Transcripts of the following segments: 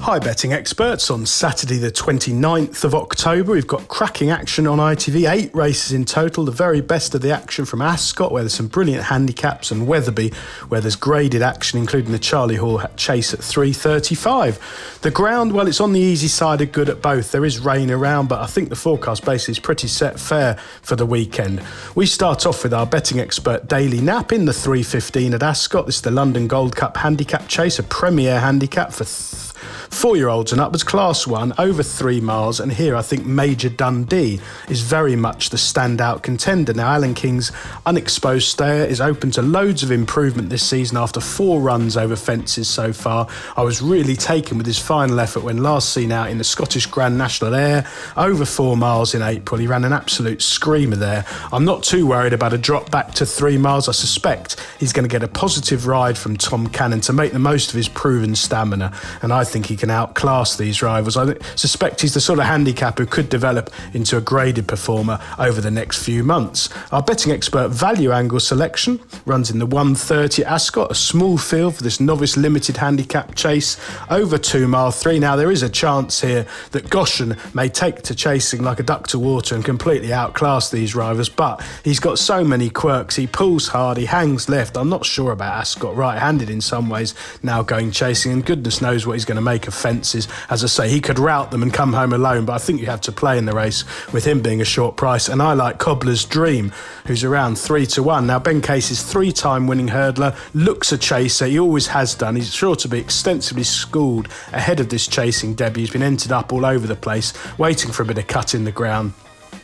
Hi betting experts, on Saturday the 29th of October we've got cracking action on ITV, 8 races in total, the very best of the action from Ascot where there's some brilliant handicaps and Weatherby where there's graded action including the Charlie Hall chase at 3.35. The ground, well, it's on the easy side of good at both. There is rain around but I think the forecast basically is pretty set fair for the weekend. We start off with our betting expert Daily Nap in the 3.15 at Ascot. This is the London Gold Cup handicap chase, a premier handicap for 4-year-olds and upwards, class 1, over 3 miles, and here I think Major Dundee is very much the standout contender. Now, Alan King's unexposed stayer is open to loads of improvement this season after 4 runs over fences so far. I was really taken with his final effort when last seen out in the Scottish Grand National Air, over 4 miles in April. He ran an absolute screamer there. I'm not too worried about a drop back to 3 miles. I suspect he's going to get a positive ride from Tom Cannon to make the most of his proven stamina, and I think he can outclass these rivals. I suspect he's the sort of handicap who could develop into a graded performer over the next few months. Our betting expert Value Angle selection runs in the 1.30 Ascot, a small field for this novice limited handicap chase, over 2 mile 3. Now there is a chance here that Goshen may take to chasing like a duck to water and completely outclass these rivals, but he's got so many quirks. He pulls hard, he hangs left. I'm not sure about Ascot, right-handed in some ways now going chasing, and goodness knows what he's going to make of fences. As I say, he could rout them and come home alone, but I think you have to play in the race with him being a short price, and I like Cobbler's Dream, who's around 3-1. Now, Ben Case's 3-time winning hurdler looks a chaser. He always has done. He's sure to be extensively schooled ahead of this chasing debut. He's been entered up all over the place, waiting for a bit of cut in the ground.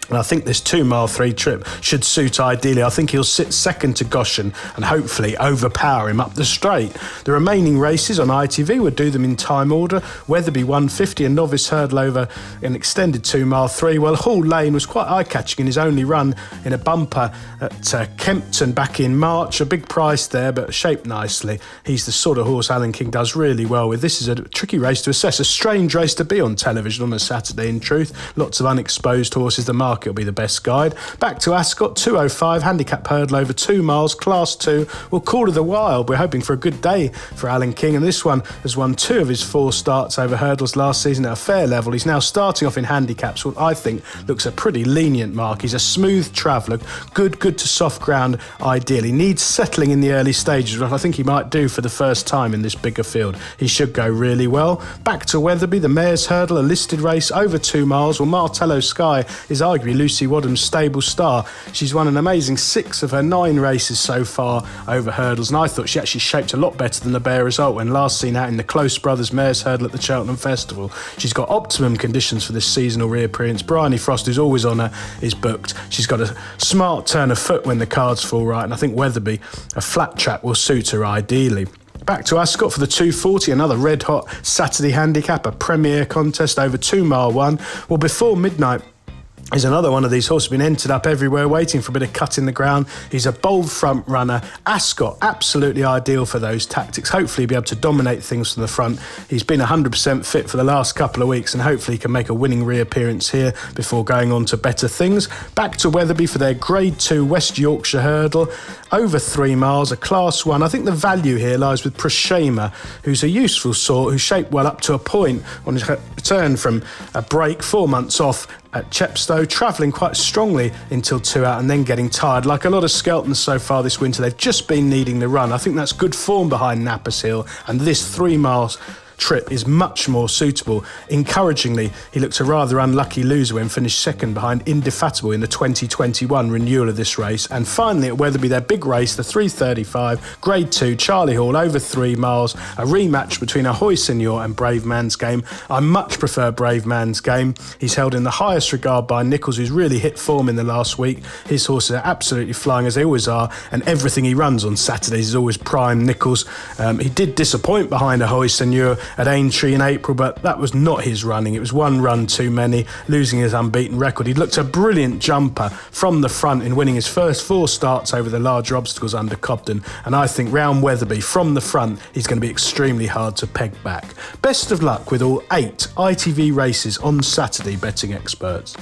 And I think this 2 mile 3 trip should suit ideally. I think he'll sit second to Goshen and hopefully overpower him up the straight. The remaining races on ITV would do them in time order. Weatherby 150, a novice hurdle over an extended 2 mile 3. Well, Hall Lane was quite eye-catching in his only run in a bumper at Kempton back in March. A big price there, but shaped nicely. He's the sort of horse Alan King does really well with. This is a tricky race to assess, a strange race to be on television on a Saturday in truth. Lots of unexposed horses. The market will be the best guide. Back to Ascot, 2.05, handicap hurdle over 2 miles, class 2. We'll call it a wild. We're hoping for a good day for Alan King, and this one has won 2 of his 4 starts over hurdles last season at a fair level. He's now starting off in handicaps, what I think looks a pretty lenient mark. He's a smooth traveller, good to soft ground ideally. Needs settling in the early stages, which I think he might do for the first time in this bigger field. He should go really well. Back to Weatherby, the mare's hurdle, a listed race over 2 miles. Well, Martello Sky is arguably Lucy Wadham's stable star. She's won an amazing 6 of her 9 races so far over hurdles, and I thought she actually shaped a lot better than the bare result when last seen out in the Close Brothers Mares Hurdle at the Cheltenham Festival. She's got optimum conditions for this seasonal reappearance. Bryony Frost, who's always on her, is booked. She's got a smart turn of foot when the cards fall right, and I think Weatherby, a flat track, will suit her ideally. Back to Ascot for the 2.40, another red-hot Saturday handicap, a premier contest over 2 mile 1. Well, before midnight is another one of these horses been entered up everywhere, waiting for a bit of cut in the ground. He's a bold front runner. Ascot, absolutely ideal for those tactics. Hopefully he'll be able to dominate things from the front. He's been 100% fit for the last couple of weeks, and hopefully he can make a winning reappearance here before going on to better things. Back to Weatherby for their Grade 2 West Yorkshire hurdle, over 3 miles, a class 1. I think the value here lies with Proshamer, who's a useful sort, who shaped well up to a point on his return from a break 4 months off at Chepstow, travelling quite strongly until 2 out and then getting tired. Like a lot of Skeltons so far this winter, they've just been needing the run. I think that's good form behind Nappers Hill, and this 3 miles trip is much more suitable. Encouragingly, he looked a rather unlucky loser when finished second behind Indefatigable in the 2021 renewal of this race. And finally at Weatherby, their big race, the 3.35 Grade 2 Charlie Hall over 3 miles, a rematch between Ahoy Senior and Brave Man's Game. I much prefer Brave Man's Game. He's held in the highest regard by Nichols, who's really hit form in the last week. His horses are absolutely flying, as they always are, and everything he runs on Saturdays is always prime Nichols. He did disappoint behind Ahoy Senior at Aintree in April, but that was not his running. It was 1 run too many, losing his unbeaten record. He looked a brilliant jumper from the front in winning his first 4 starts over the larger obstacles under Cobden, and I think round Weatherby from the front he's going to be extremely hard to peg back. Best of luck with all 8 ITV races on Saturday, betting experts.